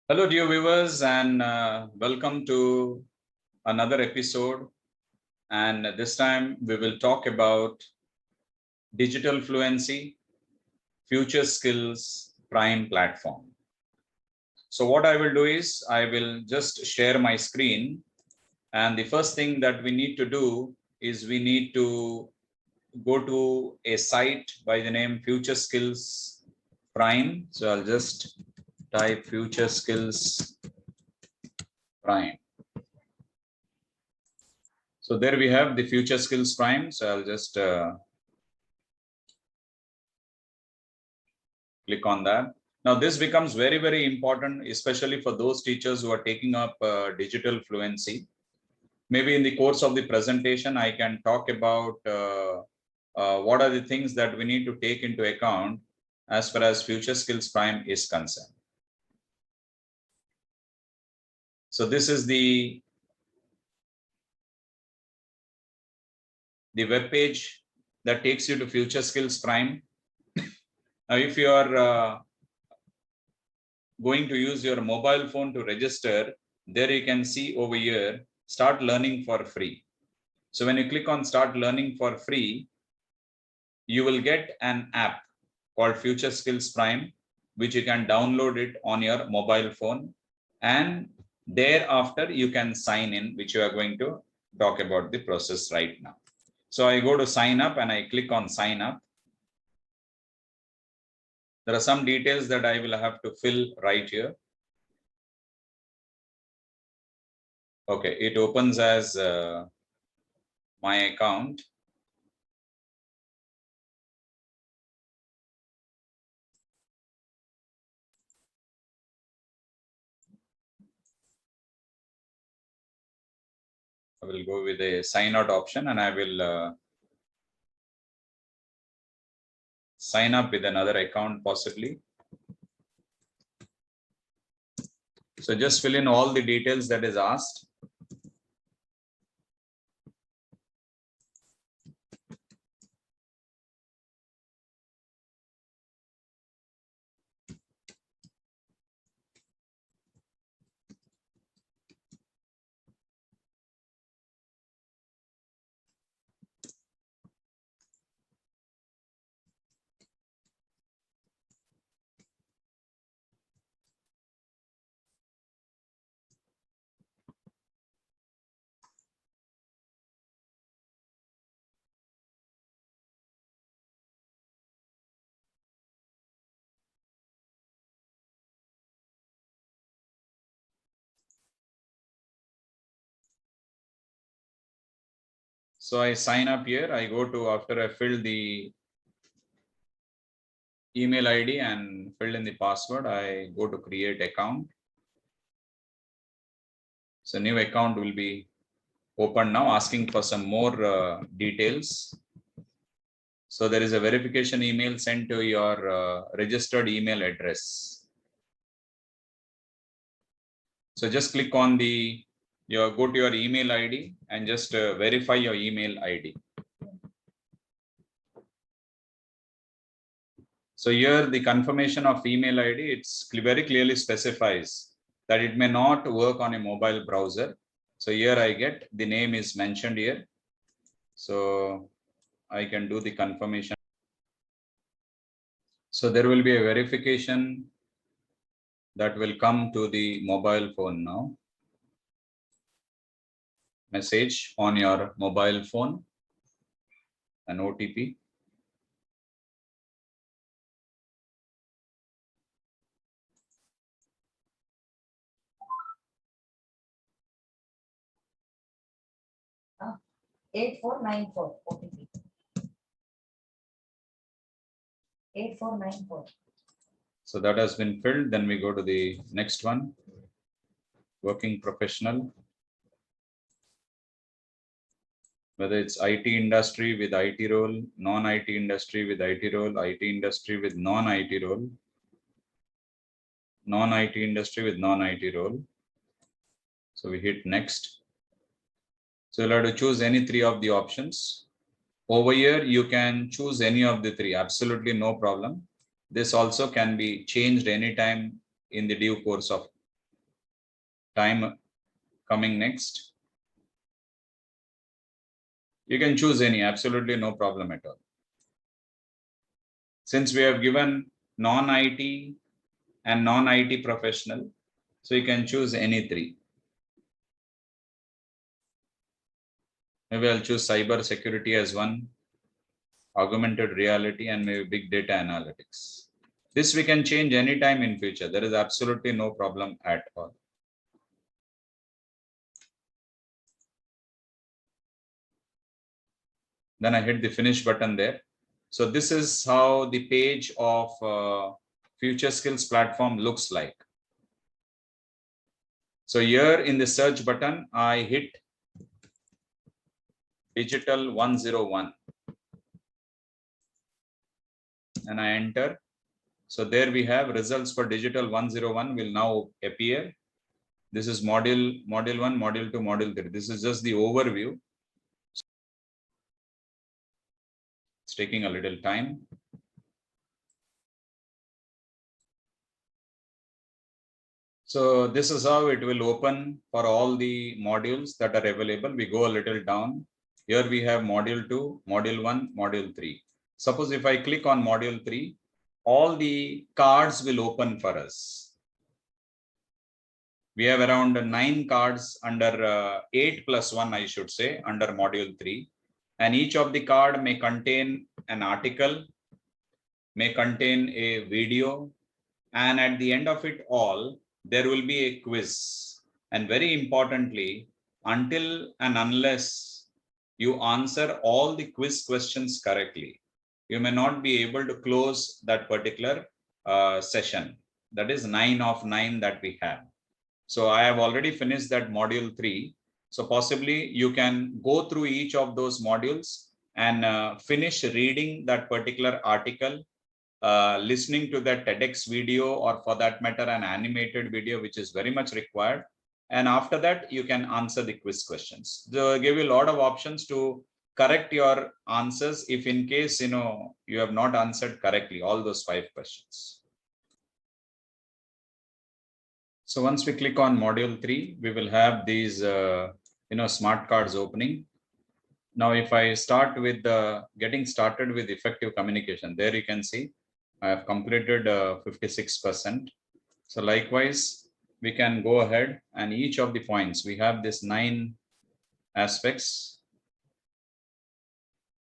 Hello, dear viewers, and welcome to another episode. And this time we will talk about digital fluency, future skills, prime platform. So, what I will do is I will just share my screen. And the first thing that we need to do is we need to go to a site by the name Future Skills Prime. So, I'll just type Future Skills Prime. So there we have the Future Skills Prime. So I'll just click on that. Now this becomes very, very important, especially for those teachers who are taking up digital fluency. Maybe in the course of the presentation, I can talk about what are the things that we need to take into account as far as Future Skills Prime is concerned. So this is the web page that takes you to Future Skills Prime. Now, if you are going to use your mobile phone to register, there you can see over here, start learning for free. So when you click on start learning for free, you will get an app called Future Skills Prime, which you can download it on your mobile phone. And thereafter, you can sign in, which you are going to talk about the process right now. So I go to sign up and I click on sign up. There are some details that I will have to fill right here. Okay, it opens as my account. I will go with a sign out option and I will sign up with another account possibly. So just fill in all the details that is asked. So I sign up here. I go to, after I fill the email ID and fill in the password, I go to create account. So new account will be open now, asking for some more details. So there is a verification email sent to your registered email address. So just click on the, go to your email ID and just verify your email ID. So here the confirmation of email ID, it's very clearly specifies that it may not work on a mobile browser. So here I get the name is mentioned here. So I can do the confirmation. So there will be a verification that will come to the mobile phone now. Message on your mobile phone, an OTP. Ah, 8494 OTP. 8494. So that has been filled. Then we go to the next one, working professional. Whether it's IT industry with IT role, non-IT industry with IT role, IT industry with non-IT role, non-IT industry with non-IT role. So we hit next. So you'll have to choose any three of the options. Over here, you can choose any of the three, absolutely no problem. This also can be changed anytime in the due course of time coming next. You can choose any, absolutely no problem at all. Since we have given non-IT and non-IT professional, so you can choose any three. Maybe I'll choose cyber security as one, augmented reality, and maybe big data analytics. This we can change anytime in future. There is absolutely no problem at all. Then I hit the finish button there. So this is how the page of Future Skills platform looks like. So here in the search button, I hit Digital 101 and I enter. So there we have results for Digital 101 will now appear. This is module 1, module 2, module 3. This is just the overview. It's taking a little time. So this is how it will open for all the modules that are available. We go a little down. Here we have module 2, module 1, module 3. Suppose if I click on module 3, all the cards will open for us. We have around 9 cards under 8 plus 1, I should say, under module 3. And each of the card may contain an article, may contain a video, and at the end of it all, there will be a quiz. And very importantly, until and unless you answer all the quiz questions correctly, you may not be able to close that particular session. That is 9 of 9 that we have. So I have already finished that module 3. So possibly you can go through each of those modules and finish reading that particular article, listening to that TEDx video, or for that matter, an animated video, which is very much required. And after that, you can answer the quiz questions. They'll give you a lot of options to correct your answers if in case, you have not answered correctly all those 5 questions. So once we click on module 3, we will have these, smart cards opening. Now, if I start with getting started with effective communication, there you can see I have completed 56%. So likewise, we can go ahead and each of the points, we have this 9 aspects.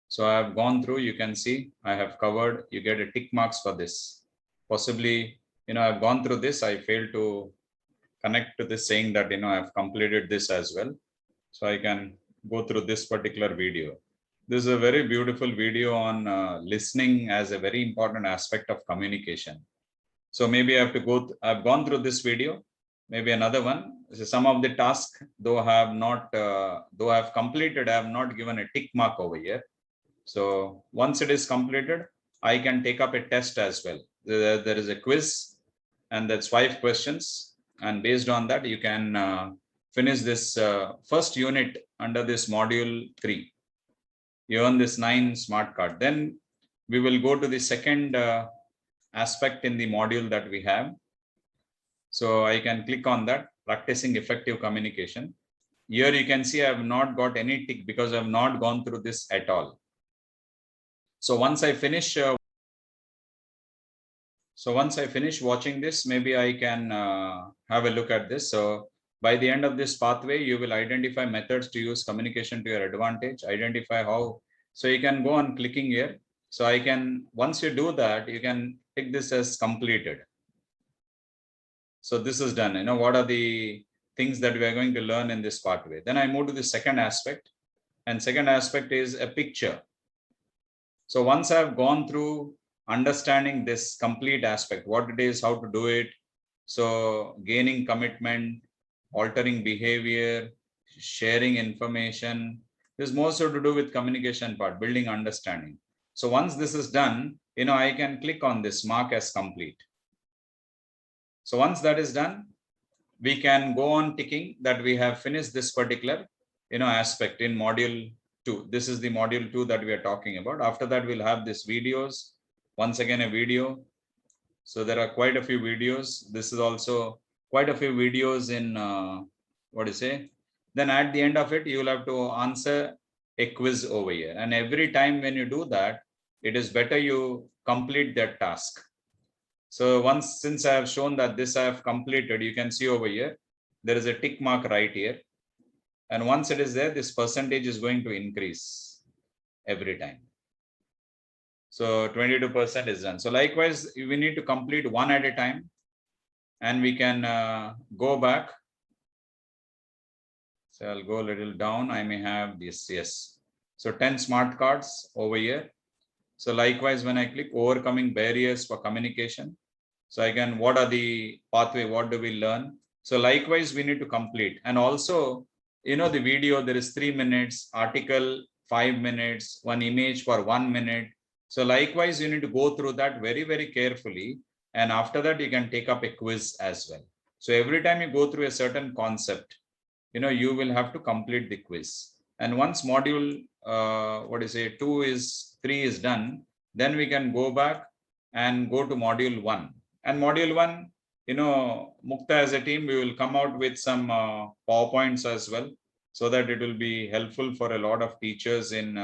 So I have gone through, you can see I have covered, you get a tick marks for this. Possibly, I've gone through this, I failed to connect to this saying that, I've completed this as well. So I can go through this particular video. This is a very beautiful video on listening as a very important aspect of communication. So maybe I have to go, I've gone through this video, maybe another one. So some of the tasks, though I have completed, I have not given a tick mark over here. So once it is completed, I can take up a test as well. There is a quiz and that's 5 questions. And based on that, you can finish this first unit under this module 3. You earn this 9 smart card. Then we will go to the second aspect in the module that we have. So I can click on that, practicing effective communication. Here you can see I have not got any tick because I have not gone through this at all. So once I finish watching this, maybe I can have a look at this. So by the end of this pathway, you will identify methods to use communication to your advantage, identify how. So you can go on clicking here. So once you do that, you can tick this as completed. So this is done. What are the things that we are going to learn in this pathway? Then I move to the second aspect, and second aspect is a picture. So once I've gone through understanding this complete aspect, what it is, how to do it. So gaining commitment, altering behavior, sharing information. This is more so to do with communication part, building understanding. So once this is done, I can click on this mark as complete. So once that is done, we can go on ticking that we have finished this particular, aspect in module 2. This is the module 2 that we are talking about. After that, we'll have this videos. Once again, a video. So there are quite a few videos. This is also quite a few videos in what do you say? Then at the end of it, you will have to answer a quiz over here. And every time when you do that, it is better you complete that task. So once, since I have shown that this I have completed, you can see over here, there is a tick mark right here. And once it is there, this percentage is going to increase every time. So 22% is done. So likewise, we need to complete one at a time, and we can go back. So I'll go a little down. I may have this, yes. So 10 smart cards over here. So likewise, when I click overcoming barriers for communication, so again, what are the pathway? What do we learn? So likewise, we need to complete. And also, you know, the video, there is 3 minutes, article 5 minutes, one image for 1 minute. So likewise, you need to go through that very, very carefully. And after that, you can take up a quiz as well. So every time you go through a certain concept, you know, you will have to complete the quiz. And once module, 3 is done, then we can go back and go to module 1. And module 1, you know, Mukta as a team, we will come out with some PowerPoints as well, so that it will be helpful for a lot of teachers in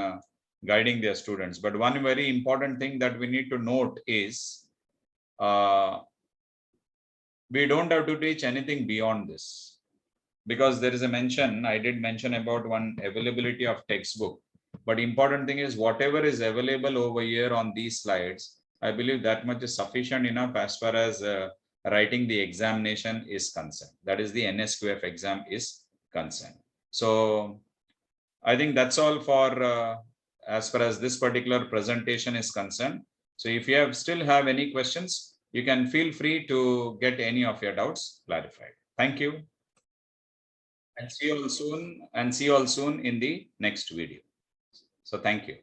guiding their students. But one very important thing that we need to note is we don't have to teach anything beyond this, because there is a mention, I did mention about one availability of textbook. But important thing is whatever is available over here on these slides, I believe that much is sufficient enough as far as writing the examination is concerned. That is the NSQF exam is concerned. So I think that's all for as far as this particular presentation is concerned. So if you still have any questions, you can feel free to get any of your doubts clarified. Thank you. And see you all soon in the next video. So thank you.